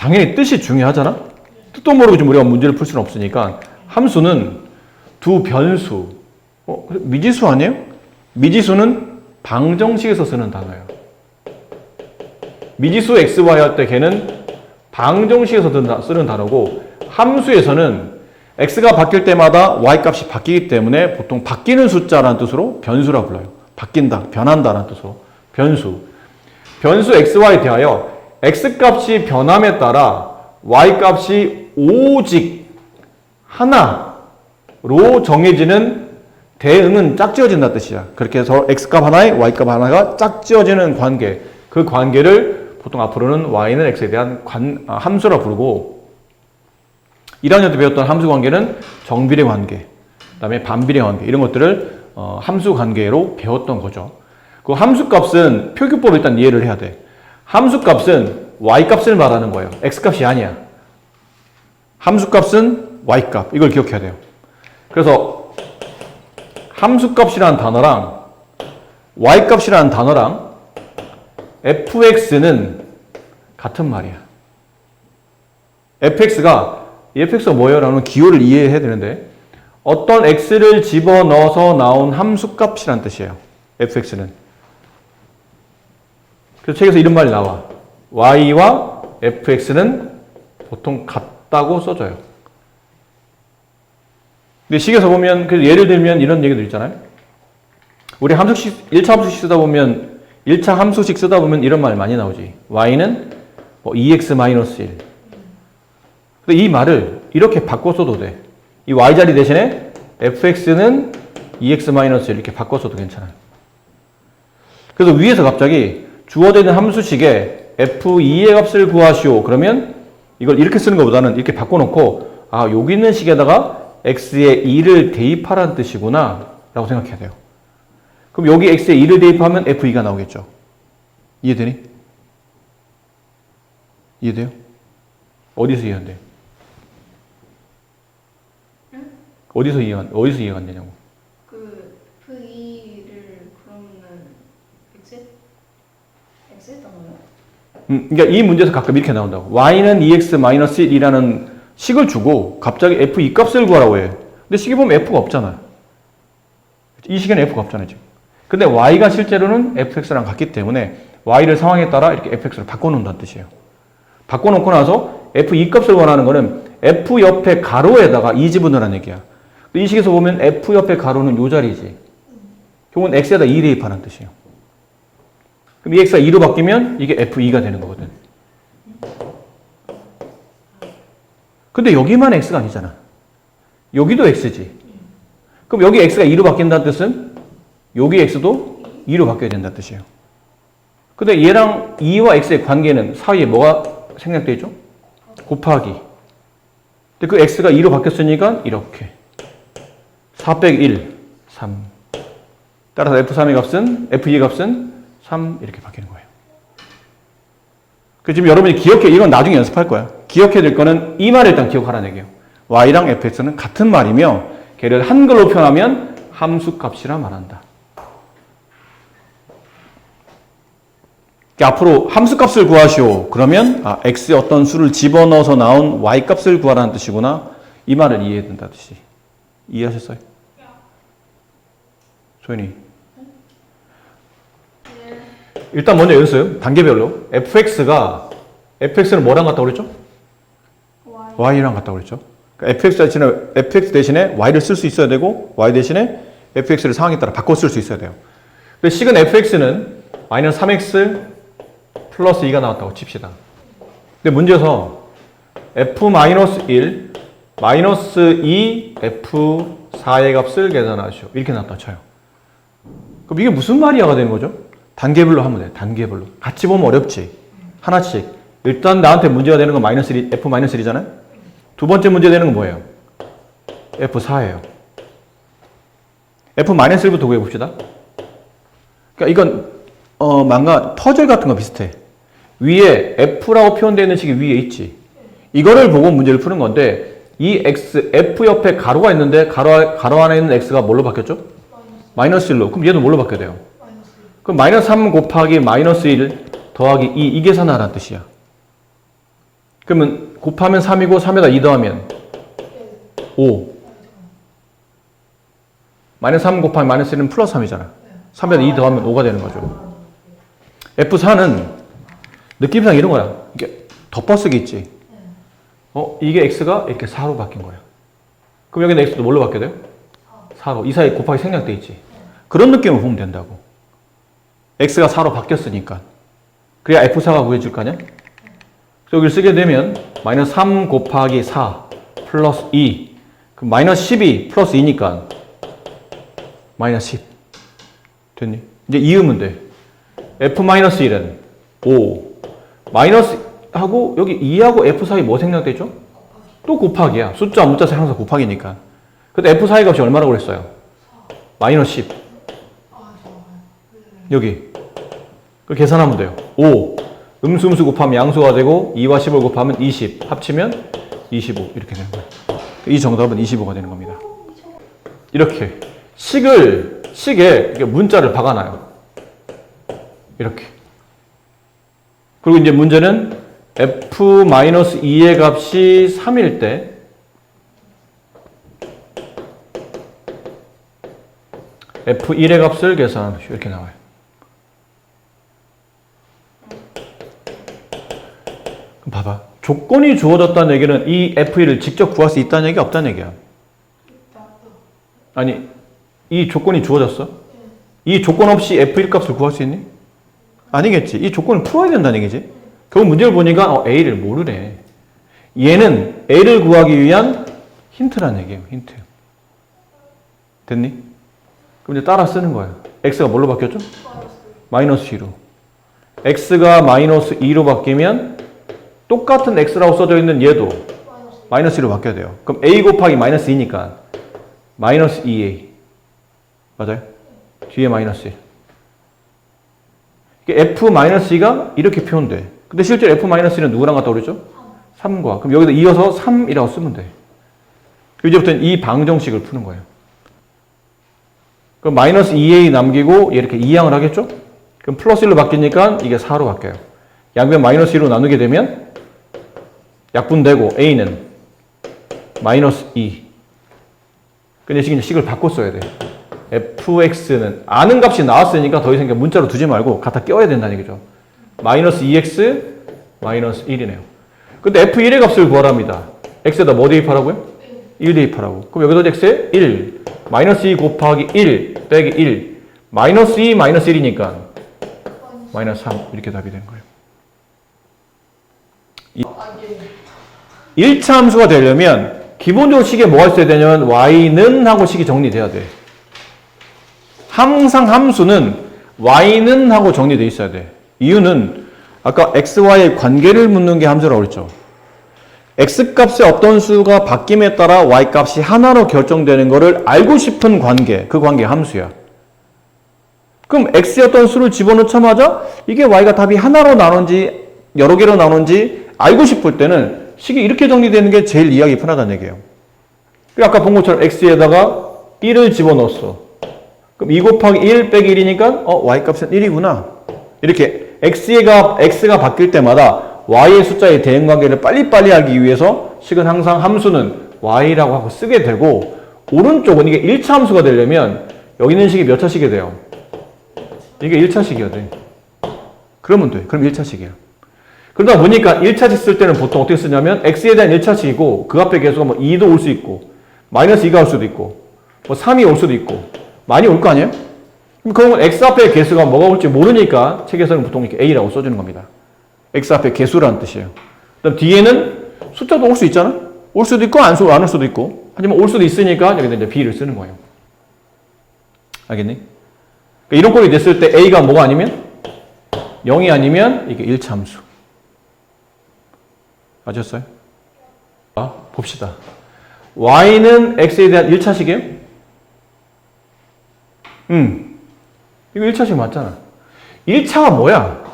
당연히 뜻이 중요하잖아? 뜻도 모르고 지금 우리가 문제를 풀 수는 없으니까 함수는 두 변수. 미지수 아니에요? 미지수는 방정식에서 쓰는 단어예요. 미지수 xy 할 때 걔는 방정식에서 쓰는 단어고 함수에서는 x가 바뀔 때마다 y 값이 바뀌기 때문에 보통 바뀌는 숫자라는 뜻으로 변수라고 불러요. 바뀐다, 변한다라는 뜻으로 변수. 변수 xy에 대하여 x 값이 변함에 따라 y 값이 오직 하나로 정해지는 대응은 짝지어진다는 뜻이야. 그렇게 해서 x값 하나에 y값 하나가 짝지어지는 관계. 그 관계를 보통 앞으로는 y는 x에 대한 함수라 부르고 1학년 때 배웠던 함수 관계는 정비례 관계, 그 다음에 반비례 관계 이런 것들을 함수 관계로 배웠던 거죠. 그 함수 값은 표기법을 일단 이해를 해야 돼. 함수 값은 y 값을 말하는 거예요. x 값이 아니야. 함수 값은 y 값. 이걸 기억해야 돼요. 그래서 함수 값이라는 단어랑 y 값이라는 단어랑 fx는 같은 말이야. fx가 뭐예요? 라는 기호를 이해해야 되는데 어떤 x를 집어넣어서 나온 함수 값이라는 뜻이에요. fx는. 그래서 책에서 이런 말이 나와. y와 fx는 보통 같다고 써져요. 근데 식에서 보면, 예를 들면 이런 얘기도 있잖아요. 우리 1차 함수식 쓰다 보면, 1차 함수식 쓰다 보면 이런 말 많이 나오지. y는 2x-1. 근데 이 말을 이렇게 바꿔 써도 돼. 이 y 자리 대신에 fx는 2x-1 이렇게 바꿔 써도 괜찮아요. 그래서 위에서 갑자기 주어져 있는 함수식에 f2의 값을 구하시오. 그러면 이걸 이렇게 쓰는 것보다는 이렇게 바꿔놓고 여기 있는 식에다가 x에 2를 대입하라는 뜻이구나 라고 생각해야 돼요. 그럼 여기 x에 2를 대입하면 f2가 나오겠죠. 이해되니? 이해돼요? 어디서 이해한대요? 응? 어디서 이해가 안 되냐고. 그 f2를 그러면은 x에 넣어요? 그러니까 이 문제에서 가끔 이렇게 나온다고. y는 2x-1이라는 식을 주고 갑자기 f2 값을 구하라고 해. 근데 식에 보면 f가 없잖아. 이 식에는 f가 없잖아요, 지금. 근데 y가 실제로는 fx랑 같기 때문에 y를 상황에 따라 이렇게 fx를 바꿔놓는다는 뜻이에요. 바꿔놓고 나서 f2 값을 원하는 거는 f 옆에 가로에다가 2 집어넣으라는 얘기야. 이 식에서 보면 f 옆에 가로는 이 자리지. 결국은 x에다 2 대입하는 뜻이에요. 그럼 이 x가 2로 바뀌면 이게 f2가 되는 거거든. 근데 여기만 x가 아니잖아. 여기도 x지. 그럼 여기 x가 2로 바뀐다는 뜻은 여기 x도 2로 바뀌어야 된다는 뜻이에요. 근데 얘랑 2와 x의 관계는 사이에 뭐가 생략되어 있죠? 곱하기. 근데 그 x가 2로 바뀌었으니까 이렇게 4 빼기 1, 3. 따라서 f3의 값은, f2의 값은 3 이렇게 바뀌는 거예요. 지금 여러분이 이건 나중에 연습할 거야. 기억해야 될 거는 이 말을 일단 기억하라는 얘기예요. y랑 fx는 같은 말이며 걔를 한글로 표현하면 함수값이라 말한다. 앞으로 함수값을 구하시오. 그러면 x에 어떤 수를 집어넣어서 나온 y값을 구하라는 뜻이구나. 이 말을 이해해야 된다는 뜻이. 이해하셨어요? 소연이. 일단 먼저 연습. 단계별로. fx는 뭐랑 같다고 그랬죠? y랑 같다고 그랬죠. 그러니까 fx 대신에 y를 쓸 수 있어야 되고 y 대신에 fx를 상황에 따라 바꿔 쓸 수 있어야 돼요. 근데 식은 fx는 마이너스 3x 플러스 2가 나왔다고 칩시다. 근데 문제에서 f-1 마이너스 2 f4의 값을 계산하시오. 이렇게 나왔다 쳐요. 그럼 이게 무슨 말이야가 되는 거죠? 단계별로 하면 돼. 단계별로. 같이 보면 어렵지. 하나씩. 일단 나한테 문제가 되는 건 f-1이잖아요. 두 번째 문제 되는 건 뭐예요? f4예요. f-1부터 구해봅시다. 그러니까 이건 퍼즐 같은 거 비슷해. 위에 f라고 표현되어 있는 식이 위에 있지. 이거를 보고 문제를 푸는 건데 이 f 옆에 가로가 있는데 가로 안에 있는 x가 뭘로 바뀌었죠? 마이너스 1로. 그럼 얘도 뭘로 바뀌어야 돼요? 그럼 마이너스 3 곱하기 마이너스 1 더하기 2 이 계산하라는 뜻이야. 그러면 곱하면 3이고 3에다 2 더하면 5. 마이너스 3 곱하면 마이너스 1은 플러스 3이잖아. 3에다 2 더하면 5가 되는 거죠. F4는 느낌상 이런 거야. 이게 덮어쓰기 있지. 이게 x가 이렇게 4로 바뀐 거야. 그럼 여기는 x도 뭘로 바뀌어야 돼요? 4로. 이 사이 곱하기 생략돼 있지. 그런 느낌을 보면 된다고. x가 4로 바뀌었으니까. 그래야 F4가 구해질 거 아니야? 그래서 여기를 쓰게 되면 마이너스 3 곱하기 4 플러스 2. 그럼 마이너스 12 플러스 2니까 마이너스 10. 됐니? 이제 이으면 돼. F-1은 5. 마이너스 하고 여기 2하고 F 사이 뭐 생략되죠? 또 곱하기야. 숫자 문자 항상 곱하기니까. 근데 F 사이 값이 얼마라고 그랬어요? 마이너스 10. 여기. 그 계산하면 돼요. 5. 음수 곱하면 양수가 되고 2와 10을 곱하면 20. 합치면 25. 이렇게 되는 거예요. 이 정답은 25가 되는 겁니다. 이렇게 식에 문자를 박아놔요. 이렇게. 그리고 이제 문제는 F-2의 값이 3일 때 F1의 값을 계산하십시오. 이렇게 나와요. 그럼 봐봐. 조건이 주어졌다는 얘기는 이 F1을 직접 구할 수 있다는 얘기가 없다는 얘기야. 아니, 이 조건이 주어졌어? 이 조건 없이 F1 값을 구할 수 있니? 아니겠지. 이 조건을 풀어야 된다는 얘기지. 결국 문제를 보니까 A를 모르네. 얘는 A를 구하기 위한 힌트라는 얘기예요. 힌트. 됐니? 그럼 이제 따라 쓰는 거예요. X가 뭘로 바뀌었죠? 마이너스 2로. X가 마이너스 2로 바뀌면 똑같은 X라고 써져 있는 얘도 마이너스 2로 바뀌어야 돼요. 그럼 A 곱하기 마이너스 2니까 마이너스 2A. 맞아요? 뒤에 마이너스 1. F-2가 이렇게 표현돼. 근데 실제로 F-1은 누구랑 같다 그랬죠? 3과. 그럼 여기다 이어서 3이라고 쓰면 돼. 이제부터는 이 방정식을 푸는 거예요. 그럼 마이너스 2a 남기고 이렇게 이항을 하겠죠? 그럼 플러스 1로 바뀌니까 이게 4로 바뀌어요. 양변 마이너스 1로 나누게 되면 약분되고 a는 마이너스 2. 근데 지금 식을 바꿔 써야 돼. fx는 아는 값이 나왔으니까 더 이상 문자로 두지 말고 갖다 껴야 된다는 얘기죠. 마이너스 2x 마이너스 1이네요. 근데 f1의 값을 구하랍니다. x에다 뭐 대입하라고요? 1 대입하라고. 그럼 여기서 x에 1 마이너스 2 곱하기 1 빼기 1 마이너스 2 마이너스 1이니까 마이너스 3 이렇게 답이 되는 거예요. 1차 함수가 되려면 기본적으로 식에 뭐가 있어야 되냐면 y는 하고 식이 정리돼야 돼. 항상 함수는 y는 하고 정리돼 있어야 돼. 이유는 아까 x, y의 관계를 묻는 게 함수라고 그랬죠. x값의 어떤 수가 바뀜에 따라 y값이 하나로 결정되는 것을 알고 싶은 관계, 그 관계가 함수야. 그럼 x의 어떤 수를 집어넣자마자 이게 y가 답이 하나로 나눈지 여러 개로 나눈지 알고 싶을 때는 식이 이렇게 정리되는 게 제일 이해하기 편하다는 얘기예요. 아까 본 것처럼 x에다가 1을 집어넣었어. 그럼 2 곱하기 1 빼기 1이니까 y값은 1이구나. 이렇게 x가 바뀔 때마다 y의 숫자의 대응관계를 빨리빨리 알기 위해서 식은 항상 함수는 y라고 하고 쓰게 되고 오른쪽은 이게 1차 함수가 되려면 여기 있는 식이 몇 차식이 돼요? 이게 1차식이어야 돼. 그러면 돼. 그럼 1차식이야. 그러다 보니까 1차식 쓸 때는 보통 어떻게 쓰냐면 x에 대한 1차식이고 그 앞에 계수가 뭐 2도 올 수 있고 마이너스 2가 올 수도 있고 뭐 3이 올 수도 있고 많이 올 거 아니에요? 그러면 x 앞에 개수가 뭐가 올지 모르니까 책에서는 보통 이렇게 a라고 써주는 겁니다. x 앞에 개수라는 뜻이에요. 그다음 뒤에는 숫자도 올 수 있잖아? 올 수도 있고 안 올 수도 있고 하지만 올 수도 있으니까 여기다 이제 b를 쓰는 거예요. 알겠니? 그러니까 이런 꼴이 됐을 때 a가 뭐가 아니면 0이 아니면 이게 1차 함수. 아셨어요? 봅시다. y는 x에 대한 1차식이에요? 이거 1차식 맞잖아. 1차가 뭐야?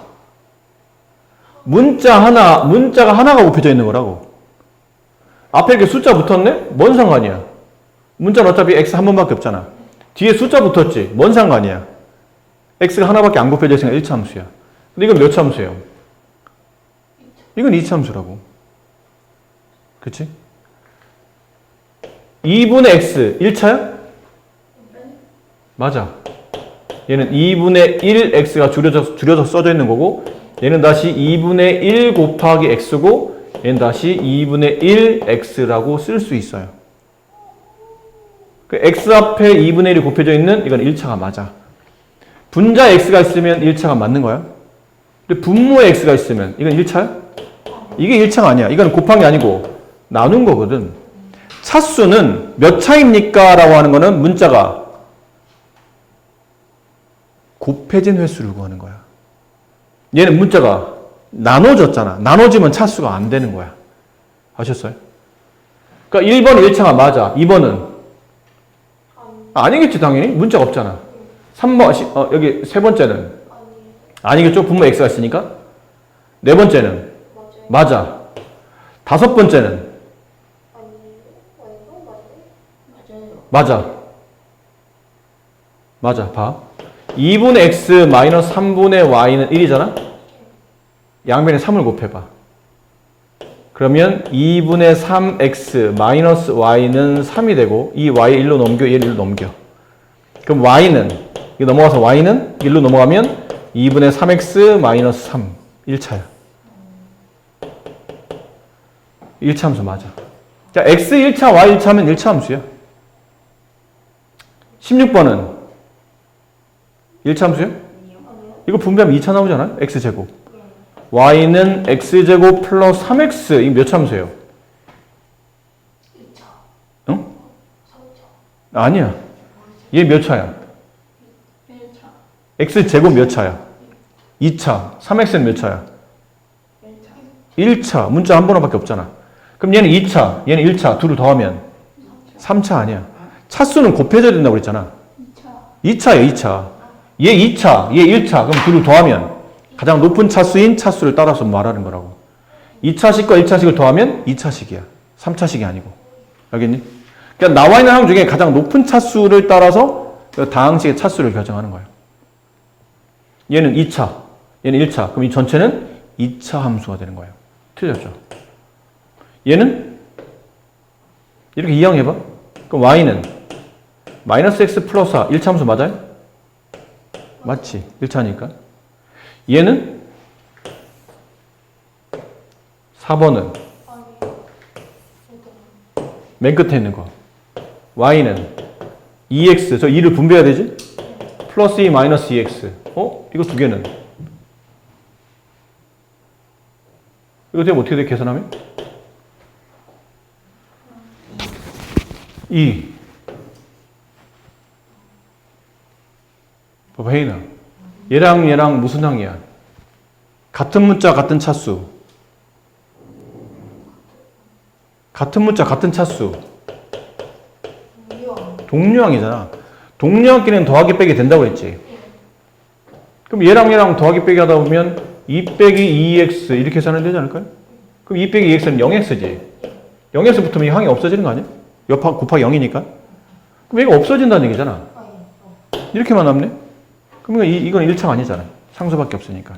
문자가 하나가 곱해져 있는 거라고. 앞에 이렇게 숫자 붙었네? 뭔 상관이야? 문자는 어차피 x 한 번밖에 없잖아. 뒤에 숫자 붙었지? 뭔 상관이야? x가 하나밖에 안 곱해져 있으니까 1차 함수야. 근데 이건 몇 차 함수예요? 이건 2차 함수라고. 그치? 2분의 x 1차야? 맞아. 얘는 2분의 1x가 줄여서 써져 있는 거고 얘는 다시 2분의 1 곱하기 x고 얘는 다시 2분의 1x라고 쓸 수 있어요. 그 x 앞에 2분의 1이 곱해져 있는 이건 1차가 맞아. 분자 x가 있으면 1차가 맞는 거야. 근데 분모에 x가 있으면 이건 1차야? 이게 1차가 아니야. 이건 곱한 게 아니고 나눈 거거든. 차수는 몇 차입니까? 라고 하는 거는 문자가 곱해진 횟수를 구하는 거야. 얘는 문자가 나눠졌잖아. 나눠지면 차수가 안 되는 거야. 아셨어요? 그러니까 1번은 1차가 맞아. 2번은 아니겠지 당연히. 문자가 없잖아. 3번 여기 세 번째는 아니겠죠. 분모 x가 있으니까. 네 번째는 맞아. 다섯 번째는 맞아. 맞아. 봐. 2분의 x 마이너스 3분의 y는 1이잖아. 양변에 3을 곱해봐. 그러면 2분의 3x 마이너스 y는 3이 되고 이 y 1로 넘겨 얘를 1로 넘겨. 그럼 y는 이거 넘어가서 y는 1로 넘어가면 2분의 3x 마이너스 3 1차야. 1차 함수 맞아. 자, x 1차, y 1차 하면 1차 함수야. 16번은 1차 함수야? 이거 분배하면 2차 나오잖아요. x제곱. y는 x제곱 플러스 3x. 이게 몇 차 함수예요? 2차. 응? 3차. 아니야. 얘 몇 차야? 1차. x제곱 몇 차야? 2차. 3x는 몇 차야? 1차. 1차. 문자 한 번밖에 없잖아. 그럼 얘는 2차, 얘는 1차. 둘을 더하면 3차 아니야. 차수는 곱해져야 된다고 그랬잖아. 2차. 2차야, 2차. 얘 2차, 얘 1차. 그럼 둘을 더하면 가장 높은 차수인 차수를 따라서 말하는 거라고. 2차식과 1차식을 더하면 2차식이야. 3차식이 아니고. 알겠니? 그러니까 나와 있는 항 중에 가장 높은 차수를 따라서 다항식의 차수를 결정하는 거야. 얘는 2차, 얘는 1차. 그럼 이 전체는 2차 함수가 되는 거예요. 틀렸죠? 얘는 이렇게 이항해봐. 그럼 y는 마이너스 x 플러스 4 1차 함수 맞아요? 맞지? 1차니까. 얘는 4번은 맨 끝에 있는 거. y는 2x, 저 2를 분배해야 되지? 플러스 2 마이너스 2x. 이거 두 개는? 이거 되면 어떻게 돼? 계산하면? 2. 봐봐, 혜인아. 얘랑 무슨 항이야? 같은 문자, 같은 차수. 같은 문자, 같은 차수. 동류항이잖아. 동류항끼리는 더하기 빼기 된다고 했지. 그럼 얘랑 더하기 빼기 하다 보면 2 빼기 2x 이렇게 계산하면 되지 않을까요? 그럼 2 빼기 2x는 0x지. 0x 붙으면 이 항이 없어지는 거 아니야? 곱하기 0이니까. 그럼 얘가 없어진다는 얘기잖아. 이렇게만 남네? 그러면 이건 1차가 아니잖아. 상수밖에 없으니까.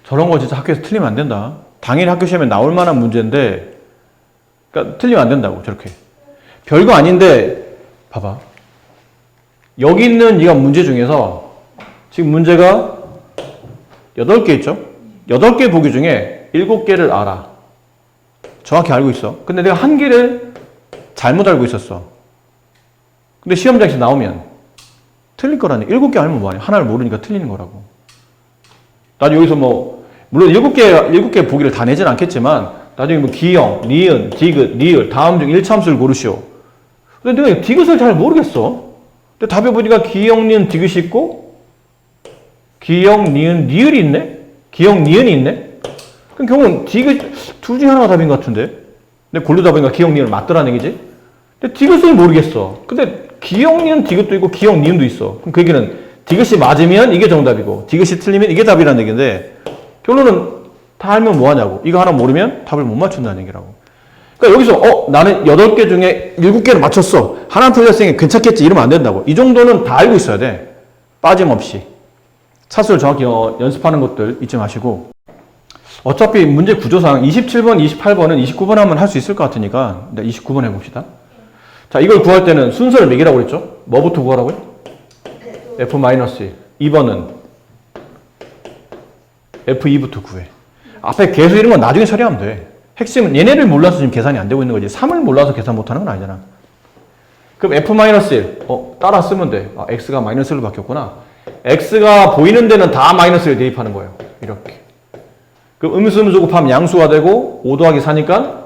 저런 거 진짜 학교에서 틀리면 안 된다. 당연히 학교 시험에 나올 만한 문제인데, 그러니까 틀리면 안 된다고, 저렇게. 별거 아닌데, 봐봐. 여기 있는 이가 문제 중에서 지금 문제가 8개 있죠? 8개 보기 중에 7개를 알아. 정확히 알고 있어. 근데 내가 한 개를 잘못 알고 있었어. 근데 시험장에서 나오면 틀릴 거라니. 7개 알면 뭐하냐. 하나를 모르니까 틀리는 거라고. 나도 여기서 물론 7개 보기를 다 내진 않겠지만, 나중에 기형, 니은, 디귿, 리을, 다음 중 1차 함수를 고르시오. 근데 내가 디귿을 잘 모르겠어. 근데 답에 보니까 기형, 니은, 디귿이 있고, 기형, 니은, 리을이 있네? 기형, 니은이 있네? 그럼 결국은 디귿, 둘 중에 하나가 답인 것 같은데? 근데 고르다 보니까 기형, 니은 맞더라는 얘기지? 근데 디귿을 모르겠어. 근데 기형, 니은, 디귿도 있고, 기형, 니은도 있어. 그럼 그 얘기는 디귿이 맞으면 이게 정답이고, 디귿이 틀리면 이게 답이라는 얘기인데, 결론은 다 알면 뭐하냐고. 이거 하나 모르면 답을 못 맞춘다는 얘기라고. 그러니까 여기서 나는 8개 중에 7개를 맞췄어. 하나 틀렸으니까 괜찮겠지 이러면 안 된다고. 이 정도는 다 알고 있어야 돼. 빠짐없이. 차수를 정확히 연습하는 것들 잊지 마시고. 어차피 문제 구조상 27번, 28번은 29번 하면 할 수 있을 것 같으니까 29번 해봅시다. 자, 이걸 구할 때는 순서를 매기라고 그랬죠? 뭐부터 구하라고요? F-1. 2번은 F2부터 구해. 앞에 계수 이런 건 나중에 처리하면 돼. 핵심은 얘네를 몰라서 지금 계산이 안 되고 있는 거지. 3을 몰라서 계산 못하는 건 아니잖아. 그럼 F-1. 따라 쓰면 돼. 아, X가 마이너스 1로 바뀌었구나. X가 보이는 데는 다 마이너스 1 대입하는 거예요. 이렇게. 그럼 음수 곱하면 양수가 되고 5 더하기 4니까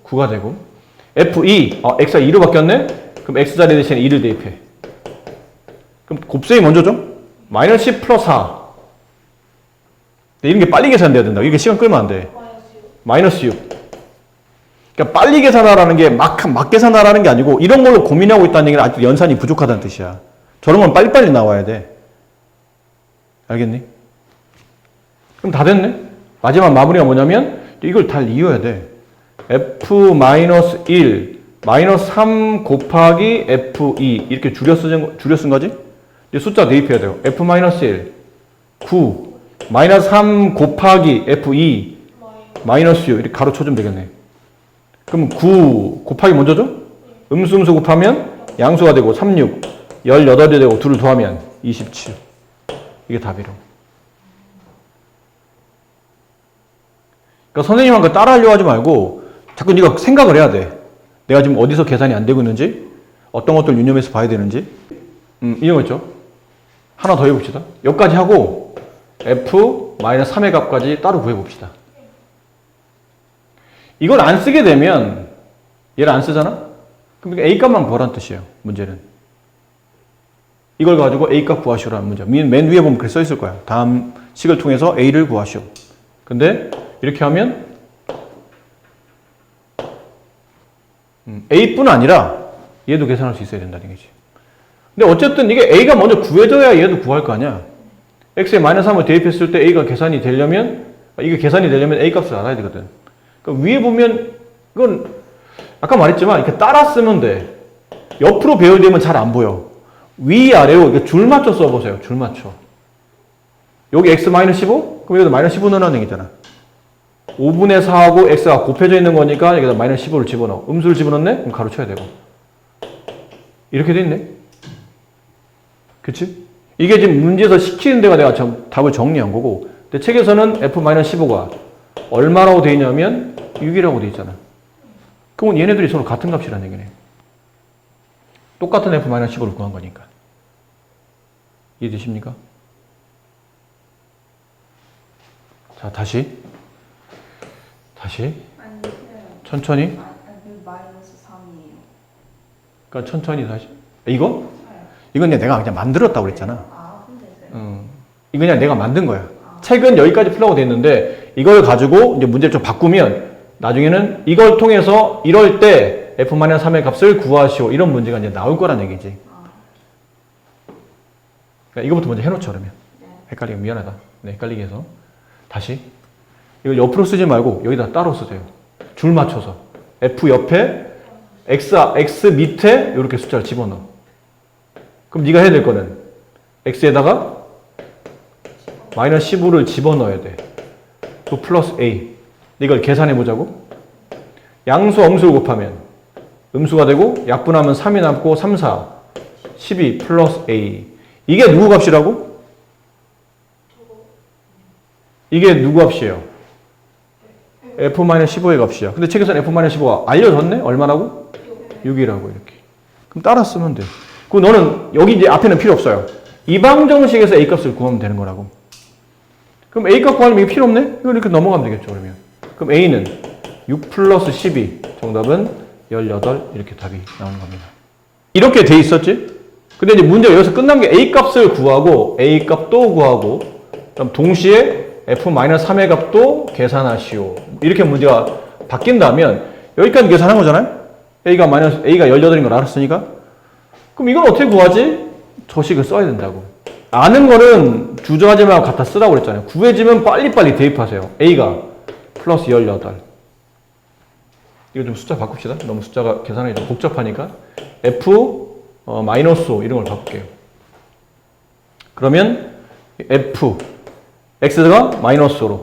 9가 되고 F2. X가 2로 바뀌었네? 그럼 X자리 대신에 2를 대입해. 그럼 곱셈이 먼저죠? 마이너스 10 플러스 4. 이런 게 빨리 계산돼야 된다. 이게 시간 끌면 안 돼. 마이너스 6. 그러니까 빨리 계산하라는 게 막 계산하라는 게 아니고 이런 걸로 고민하고 있다는 얘기는 아직 연산이 부족하다는 뜻이야. 저런 건 빨리빨리 나와야 돼. 알겠니? 그럼 다 됐네? 마지막 마무리가 뭐냐면 이걸 다 이어야 돼. F-1 마이너스 3 곱하기 F2 이렇게 줄여 쓴 거지? 이제 숫자 대입해야 돼요. F-1 9 마이너스 3 곱하기 F2 마이너스 6 이렇게 가로쳐주면 되겠네. 그럼 9 곱하기 먼저죠? 음수 곱하면 양수가 되고 36 18이 되고 2를 더하면 27. 이게 답이로. 그러니까 선생님한테 따라하려고 하지 말고 자꾸 네가 생각을 해야 돼. 내가 지금 어디서 계산이 안 되고 있는지, 어떤 것들 유념해서 봐야 되는지. 이런 거 있죠? 하나 더 해봅시다. 여기까지 하고 F-3의 값까지 따로 구해봅시다. 이걸 안 쓰게 되면 얘를 안 쓰잖아? 그럼 A 값만 구하라는 뜻이에요. 문제는. 이걸 가지고 A 값 구하시오라는 문제. 맨 위에 보면 그렇게 써 있을 거야. 다음 식을 통해서 A를 구하시오. 근데 이렇게 하면 A뿐 아니라 얘도 계산할 수 있어야 된다는 얘기지. 근데 어쨌든 이게 A가 먼저 구해져야 얘도 구할 거 아니야. X에 마이너스 3을 대입했을 때 A가 계산이 되려면 이게 계산이 되려면 A 값을 알아야 되거든. 그러니까 위에 보면 이건 아까 말했지만 이렇게 따라 쓰면 돼. 옆으로 배열되면 잘 안 보여. 위아래로 이렇게 줄 맞춰 써보세요. 줄 맞춰. 여기 X-15? 그럼 여기도 마이너스 15 넣으라는 얘기잖아. 5분의 4하고 X가 곱해져 있는 거니까 여기다 마이너스 15를 집어넣어. 음수를 집어넣네? 그럼 가로쳐야 되고. 이렇게 돼 있네. 그치? 이게 지금 문제에서 시키는 데가 내가 답을 정리한 거고. 근데 책에서는 F-15가 얼마라고 돼 있냐면 6이라고 돼 있잖아. 그러면 얘네들이 서로 같은 값이라는 얘기네. 똑같은 F-15를 구한 거니까. 이해되십니까? 자, 다시. 천천히. 마이너스 3이에요. 그러니까 천천히 다시. 이거? 이건 내가 그냥 만들었다고 그랬잖아. 이거 그냥 내가 만든 거야. 책은 여기까지 풀라고 돼 있는데 이걸 가지고 이제 문제를 좀 바꾸면 나중에는 이걸 통해서 이럴 때 F-3의 값을 구하시오. 이런 문제가 이제 나올 거란 얘기지. 그러니까 이거부터 먼저 해놓자 그러면. 헷갈리면 미안하다. 네, 헷갈리게 해서. 다시. 이걸 옆으로 쓰지 말고 여기다 따로 쓰세요. 줄 맞춰서. F 옆에 X 밑에 이렇게 숫자를 집어넣어. 그럼 네가 해야 될 거는 X에다가 마이너스 15를 집어넣어야 돼. 또 플러스 A. 이걸 계산해 보자고. 양수 엄수를 곱하면 음수가 되고 약분하면 3이 남고 3, 4, 12 플러스 A. 이게 누구 값이라고? 이게 누구 값이에요? F-15의 값이야. 근데 책에서는 F-15가 알려줬네? 얼마라고? 6이라고 이렇게. 그럼 따라 쓰면 돼. 그럼 너는 여기 이제 앞에는 필요 없어요. 이 방정식에서 A 값을 구하면 되는 거라고. 그럼 A 값 구하면 이게 필요 없네? 이거 이렇게 넘어가면 되겠죠, 그러면. 그럼 A는 6 플러스 12. 정답은 18. 이렇게 답이 나오는 겁니다. 이렇게 돼 있었지? 근데 이제 문제가 여기서 끝난 게 A 값을 구하고, A 값도 구하고, 그럼 동시에 F-3의 값도 계산하시오. 이렇게 문제가 바뀐다면, 여기까지 계산한 거잖아요? A가 18인 걸 알았으니까? 그럼 이걸 어떻게 구하지? 저 식을 써야 된다고. 아는 거는 주저하지 말고 갖다 쓰라고 그랬잖아요. 구해지면 빨리빨리 대입하세요. A가 플러스 18. 이거 좀 숫자 바꿉시다. 너무 숫자가 계산하기 좀 복잡하니까. 마이너스 5 이런 걸 바꿀게요. 그러면 X가 마이너스 5로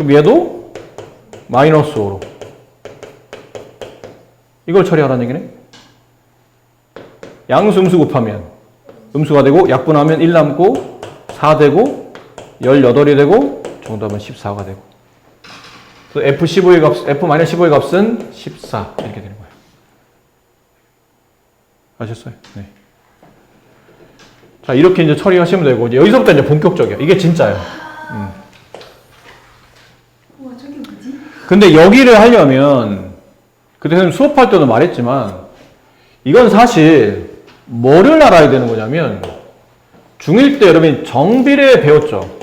그럼 얘도 마이너스 5로. 이걸 처리하라는 얘기네. 양수 음수 곱하면 음수가 되고 약분하면 1 남고 4 되고 18이 되고 정답은 14가 되고. 그래서 F15의 값, F-15의 값은 14 이렇게 되는 거예요. 아셨어요? 네. 자, 이렇게 이제 처리하시면 되고, 이제 여기서부터 이제 본격적이야. 이게 진짜예요. 우와, 저게 뭐지? 근데 여기를 하려면, 그때 선생님 수업할 때도 말했지만, 이건 사실 뭐를 알아야 되는 거냐면, 중1 때 여러분이 정비례 배웠죠?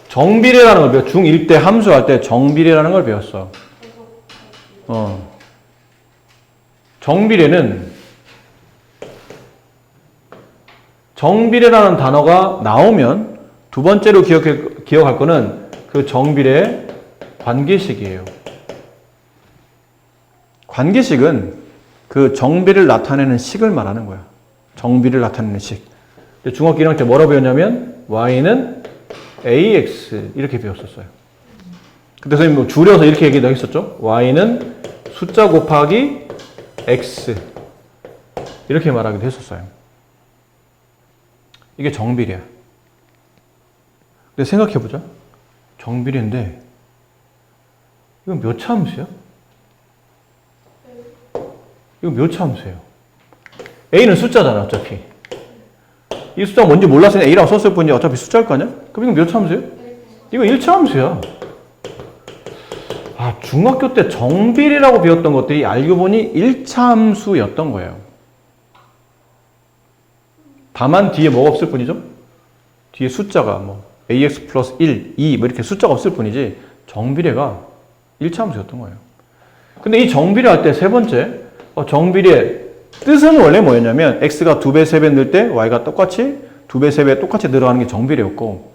정비례라는 걸 배웠어. 중1 때 함수할 때 정비례라는 걸 배웠어. 정비례라는 단어가 나오면 두 번째로 기억할 거는 그 정비례의 관계식이에요. 관계식은 그 정비를 나타내는 식을 말하는 거야. 정비를 나타내는 식. 중학교 1학년 때 뭐라고 배웠냐면 y는 ax 이렇게 배웠었어요. 그때 선생님 뭐 줄여서 이렇게 얘기도 했었죠. y는 숫자 곱하기 x 이렇게 말하기도 했었어요. 이게 정비례야. 근데 생각해보자. 정비례인데 이건 몇 차 함수야? 이거 몇 차 함수예요? a는 숫자잖아 어차피. 이 숫자가 뭔지 몰라서 a라고 썼을 뿐이지 어차피 숫자일 거 아니야? 그럼 이거 몇 차 함수예요? 이거 1차 함수야. 아, 중학교 때 정비례라고 배웠던 것들이 알고 보니 1차 함수였던 거예요. 다만 뒤에 뭐가 없을 뿐이죠? 뒤에 숫자가 뭐 ax 플러스 1, 2 뭐 이렇게 숫자가 없을 뿐이지 정비례가 1차 함수였던 거예요. 근데 이 정비례 할 때 세 번째 정비례 뜻은 원래 뭐였냐면 x가 2배, 3배 늘 때 y가 똑같이 2배, 3배 똑같이 늘어가는 게 정비례였고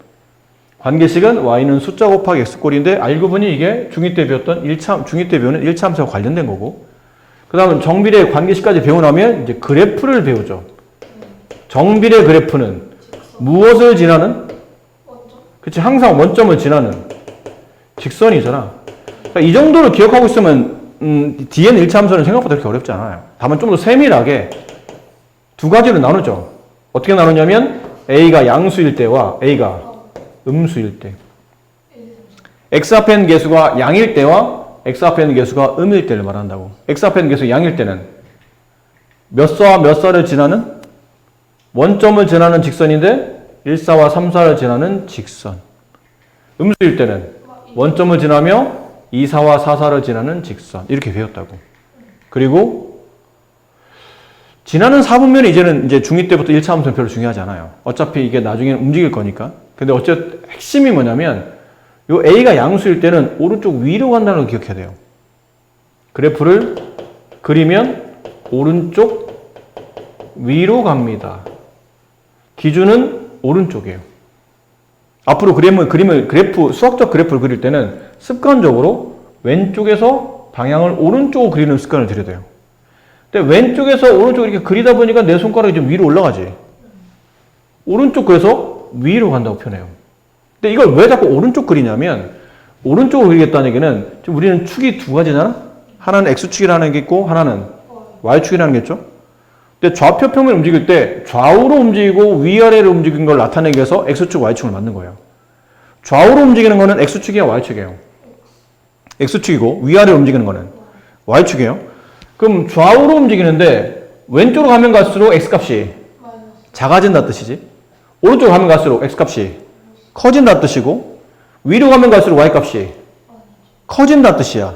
관계식은 y는 숫자 곱하기 x꼴인데 알고 보니 이게 중2 때 배웠던 중2 때 배우는 1차 함수와 관련된 거고 그 다음은 정비례 관계식까지 배우고 나면 이제 그래프를 배우죠. 정비례 그래프는 무엇을 지나는? 그치, 항상 원점을 지나는 직선이잖아. 그러니까 이 정도를 기억하고 있으면 뒤에는 1차 함수는 생각보다 그렇게 어렵지 않아요. 다만 좀 더 세밀하게 두 가지로 나누죠. 어떻게 나누냐면 a가 양수일 때와 a가 음수일 때. x 앞에 있는 개수가 양일 때와 x 앞에 있는 개수가 음일 때를 말한다고. x 앞에 있는 개수 양일 때는 몇 사와 몇 사를 지나는? 원점을 지나는 직선인데 1사와 3사를 지나는 직선. 음수일 때는 원점을 지나며 2사와 4사를 지나는 직선. 이렇게 배웠다고. 그리고 지나는 사분면이 이제는 이제 중2 때부터 1차 함수는 별로 중요하지 않아요. 어차피 이게 나중에는 움직일 거니까. 근데 어쨌든 핵심이 뭐냐면 요 a가 양수일 때는 오른쪽 위로 간다는 걸 기억해야 돼요. 그래프를 그리면 오른쪽 위로 갑니다. 기준은 오른쪽이에요. 앞으로 그래프, 수학적 그래프를 그릴 때는 습관적으로 왼쪽에서 방향을 오른쪽으로 그리는 습관을 들여야 돼요. 근데 왼쪽에서 오른쪽 이렇게 그리다 보니까 내 손가락이 좀 위로 올라가지. 오른쪽 그래서 위로 간다고 표현해요. 근데 이걸 왜 자꾸 오른쪽 그리냐면 오른쪽으로 그리겠다는 얘기는 지금 우리는 축이 두 가지잖아? 하나는 X축이라는 게 있고 하나는 Y축이라는 게 있죠? 근데 좌표 평면을 움직일 때 좌우로 움직이고 위아래로 움직이는 걸 나타내기 위해서 X축, Y축을 만든 거예요. 좌우로 움직이는 거는 X축이야, Y축이에요? X축이고 위아래로 움직이는 거는 Y축이에요. 그럼 좌우로 움직이는데 왼쪽으로 가면 갈수록 X값이 작아진다는 뜻이지. 오른쪽으로 가면 갈수록 X값이 커진다는 뜻이고 위로 가면 갈수록 Y값이 커진다는 뜻이야.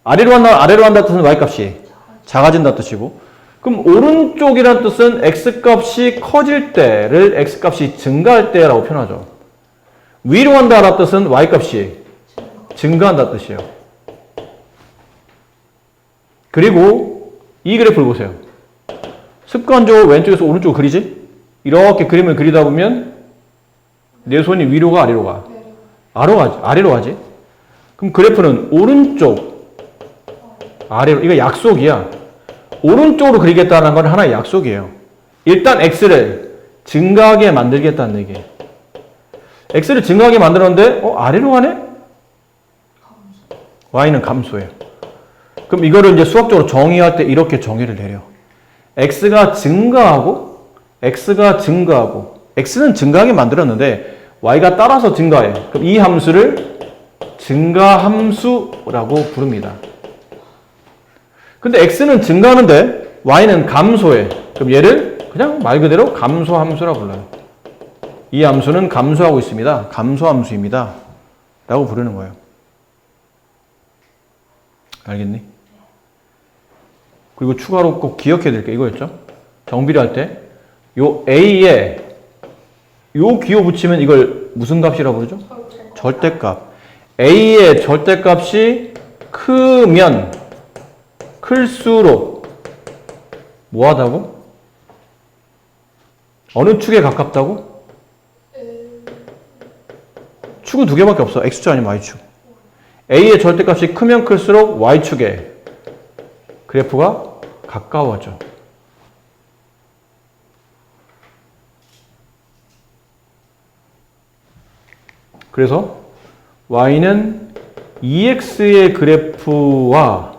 아래로 간다는 뜻은 Y값이 작아진다는 뜻이고 그럼 오른쪽이라는 뜻은 X값이 커질 때를 X값이 증가할 때라고 표현하죠. 위로 간다는 뜻은 Y값이 증가한다는 뜻이에요. 그리고 이 그래프를 보세요. 습관적으로 왼쪽에서 오른쪽으로 그리지? 이렇게 그림을 그리다 보면 내 손이 위로 가, 아래로 가? 아래로 가지? 그럼 그래프는 오른쪽, 아래로, 이거 약속이야. 오른쪽으로 그리겠다는 건 하나의 약속이에요. 일단 X를 증가하게 만들겠다는 얘기예요. x를 증가하게 만들었는데 아래로 가네? y는 감소예요. 그럼 이거를 이제 수학적으로 정의할 때 이렇게 정의를 내려. x가 증가하고 x는 증가하게 만들었는데 y가 따라서 증가해. 그럼 이 함수를 증가함수라고 부릅니다. 근데 x는 증가하는데 y는 감소해. 그럼 얘를 그냥 말 그대로 감소함수라고 불러요. 이 함수는 감소하고 있습니다. 감소함수입니다. 라고 부르는 거예요. 알겠니? 그리고 추가로 꼭 기억해야 될 게 이거였죠. 정비례할 때 요 a에 요 기호 붙이면 이걸 무슨 값이라고 부르죠? 절대값. a의 절대값이 크면 클수록 뭐하다고? 어느 축에 가깝다고? 축은 두 개밖에 없어. x축 아니면 y축. a의 절대값이 크면 클수록 y축에 그래프가 가까워져. 그래서 y는 2x의 그래프와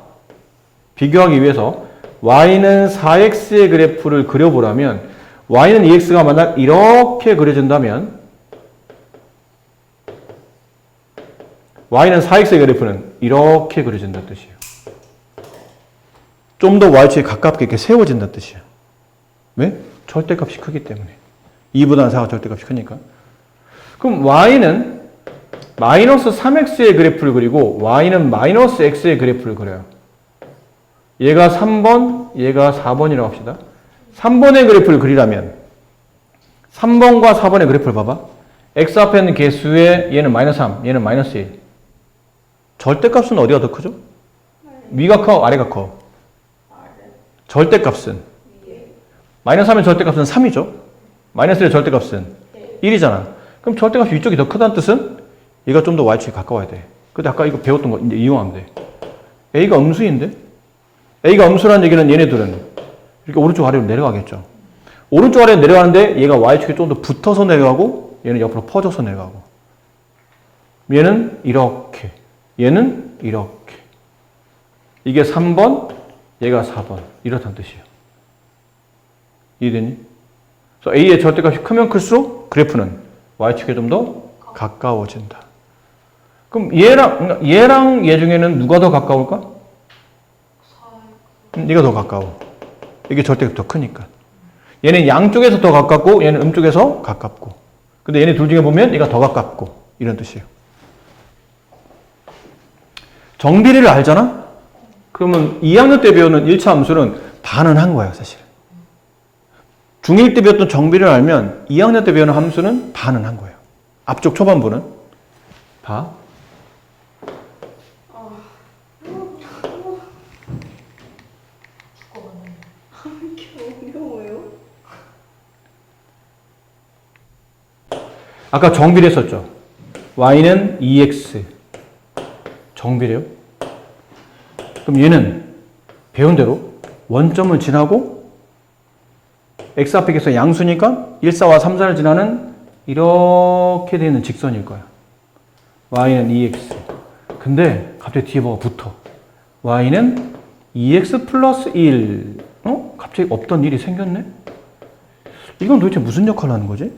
비교하기 위해서 y는 4x의 그래프를 그려보라면 y는 2x가 만약 이렇게 그려진다면 y는 4x의 그래프는 이렇게 그려진다는 뜻이에요. 좀 더 y축에 가깝게 이렇게 세워진다는 뜻이에요. 왜? 절대값이 크기 때문에. 2보다는 4가 절대값이 크니까. 그럼 y는 마이너스 3x의 그래프를 그리고 y는 마이너스 x의 그래프를 그려요. 얘가 3번, 얘가 4번이라고 합시다. 3번의 그래프를 그리려면 3번과 4번의 그래프를 봐봐. x 앞에 있는 개수에 얘는 마이너스 3, 얘는 마이너스 1. 절대값은 어디가 더 크죠? 위가 커, 아래가 커? 절대값은 마이너스 3의 절대값은 3이죠. 마이너스 1의 절대값은 1이잖아. 그럼 절대값이 위쪽이 더 크다는 뜻은 얘가 좀 더 y축에 가까워야 돼. 근데 아까 이거 배웠던 거 이제 이용하면 돼. a가 음수인데? a가 음수라는 얘기는 얘네들은 이렇게 오른쪽 아래로 내려가겠죠. 오른쪽 아래로 내려가는데 얘가 y축에 좀 더 붙어서 내려가고 얘는 옆으로 퍼져서 내려가고 얘는 이렇게 얘는 이렇게 이게 3번 얘가 4번 이렇다는 뜻이에요. 이해되니? 그래서 a의 절대값이 크면 클수록 그래프는 y축에 좀 더 가까워진다. 그럼 얘랑 얘 중에는 누가 더 가까울까? 얘가 더 가까워. 이게 절대값이 더 크니까. 얘는 양쪽에서 더 가깝고 얘는 음쪽에서 가깝고. 근데 얘네 둘 중에 보면 얘가 더 가깝고 이런 뜻이에요. 정비례를 알잖아? 그러면 2학년 때 배우는 1차 함수는 반은 한 거야, 사실. 중1 때 배웠던 정비례를 알면 2학년 때 배우는 함수는 반은 한 거예요. 앞쪽 초반부는. 봐. 아까 정비례 썼죠? y는 2x. 정비례요? 그럼 얘는 배운 대로 원점을 지나고 x 앞에 계속 양수니까 1, 4와 3, 4를 지나는 이렇게 되는 직선일 거야. y는 2x. 근데 갑자기 뒤에 뭐가 붙어. y는 2x 플러스 1. 갑자기 없던 일이 생겼네? 이건 도대체 무슨 역할을 하는 거지?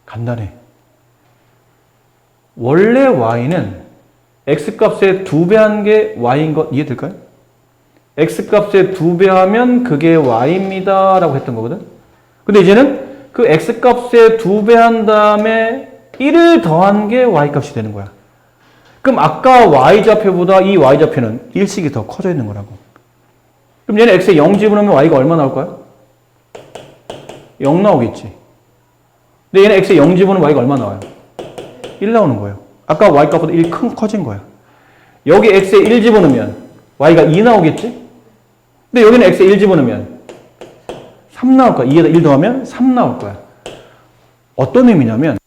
간단해. 원래 y는 x값의 2배 한 게 y인 거 이해될까요? x값의 2배 하면 그게 y입니다 라고 했던 거거든. 근데 이제는 그 x값의 2배 한 다음에 1을 더한 게 y값이 되는 거야. 그럼 아까 y좌표보다 이 y좌표는 1씩이 더 커져 있는 거라고. 그럼 얘는 x에 0 집어넣으면 y가 얼마 나올 거야? 0 나오겠지. 근데 얘는 x에 0 집어넣으면 y가 얼마 나와요? 1 나오는 거예요. 아까 y값보다 1 커진 거야. 여기 x에 1 집어넣으면 y가 2 나오겠지? 근데 여기는 x에 1 집어넣으면 3 나올 거야. 2에다 1 더하면 3 나올 거야. 어떤 의미냐면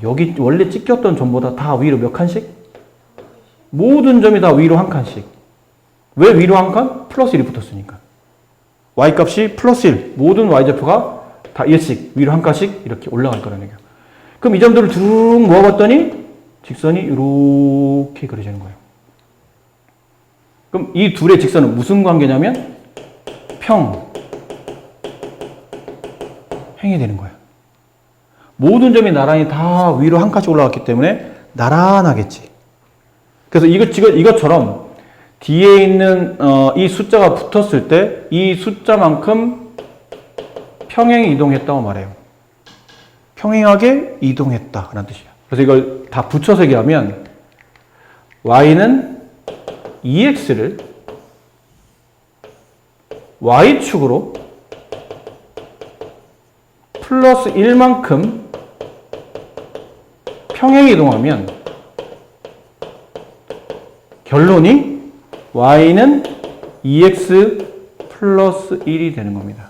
여기 원래 찍혔던 점보다 다 위로 몇 칸씩? 모든 점이 다 위로 한 칸씩. 왜 위로 한 칸? 플러스 1이 붙었으니까. y값이 플러스 1. 모든 y좌표가 다 1씩 위로 한 칸씩 이렇게 올라갈 거라는 얘기야. 그럼 이 점들을 쭉 모아봤더니 직선이 이렇게 그려지는 거예요. 그럼 이 둘의 직선은 무슨 관계냐면 평행이 되는 거예요. 모든 점이 나란히 다 위로 한 칸씩 올라갔기 때문에 나란하겠지. 그래서 이것처럼 뒤에 있는 이 숫자가 붙었을 때 이 숫자만큼 평행히 이동했다고 말해요. 평행하게 이동했다라는 뜻이야. 그래서 이걸 다 붙여서 얘기하면 y는 ex를 y축으로 플러스 1만큼 평행 이동하면 결론이 y는 2x 플러스 1이 되는 겁니다.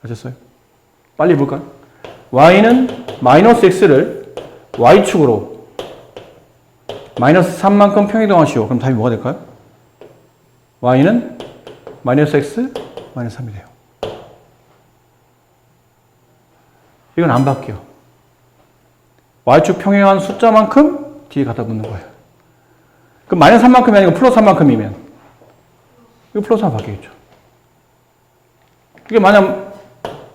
아셨어요? 빨리 볼까요? y는 마이너스 x를 y축으로 마이너스 3만큼 평행이동하시오. 그럼 답이 뭐가 될까요? y는 마이너스 x 마이너스 3이 돼요. 이건 안 바뀌어. y축 평행한 숫자만큼 뒤에 갖다 붙는 거예요. 그럼 마이너스 3만큼이 아니고 플러스 3만큼이면 이거 플러스 3 바뀌겠죠. 이게 만약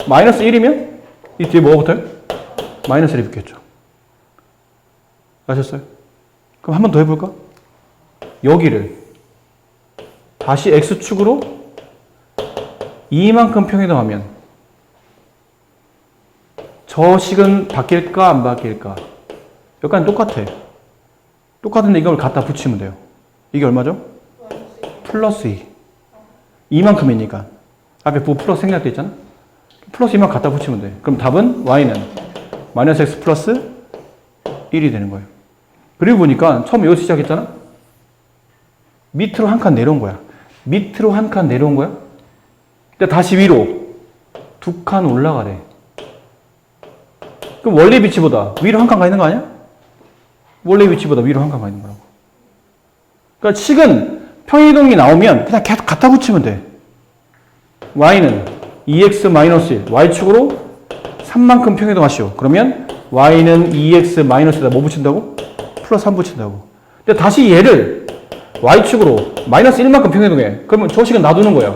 마이너스 1이면 이 뒤에 뭐가 붙어요? 마이너스 1이 붙겠죠. 아셨어요? 그럼 한 번 더 해볼까? 여기를 다시 x축으로 2만큼 평행이동하면 저 식은 바뀔까 안 바뀔까? 여기까지 똑같아. 똑같은데 이걸 갖다 붙이면 돼요. 이게 얼마죠? 플러스 2. 2만큼이니까. 앞에 부호 플러스 생략돼 있잖아? 플러스 2만 갖다 붙이면 돼. 그럼 답은 y는 마이너스 x 플러스 1이 되는 거예요. 그리고 보니까 처음에 여기서 시작했잖아? 밑으로 한 칸 내려온 거야. 밑으로 한 칸 내려온 거야? 근데 다시 위로 두 칸 올라가래. 그럼 원래 위치보다 위로 한 칸 가 있는 거 아니야? 원래 위치보다 위로 한 칸 가 있는 거라고. 그러니까 식은 평행이동이 나오면 그냥 계속 갖다 붙이면 돼. y는 2x-1, y축으로 3만큼 평행이동하시오. 그러면 y는 2x-에다 뭐 붙인다고? 플러스 3 붙인다고. 근데 다시 얘를 y축으로 마이너스 1만큼 평행이동해. 그러면 저 식은 놔두는 거예요.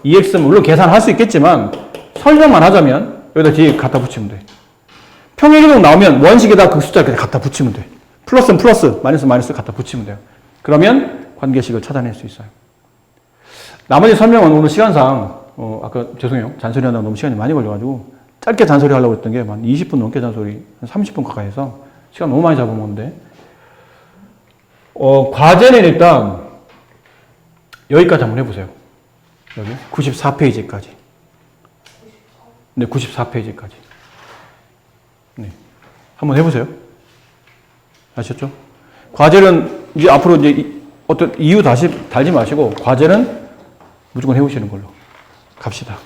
2x 물론 계산할 수 있겠지만 설명만 하자면 여기다 뒤에 갖다 붙이면 돼. 평행이동 나오면 원식에다 그 숫자를 그냥 갖다 붙이면 돼. 플러스는 플러스, 마이너스 갖다 붙이면 돼요. 그러면 관계식을 찾아낼 수 있어요. 나머지 설명은 오늘 시간상 아까 죄송해요. 잔소리하다가 너무 시간이 많이 걸려가지고 짧게 잔소리 하려고 했던 게 한 20분 넘게 잔소리, 한 30분 가까이 해서 시간 너무 많이 잡아먹는데 과제는 일단 여기까지 한번 해보세요. 여기 94페이지까지. 네, 94페이지까지. 네, 한번 해보세요. 아셨죠? 과제는 이제 앞으로 이제 어떤 이유 다시 달지 마시고 과제는 무조건 해오시는 걸로 갑시다.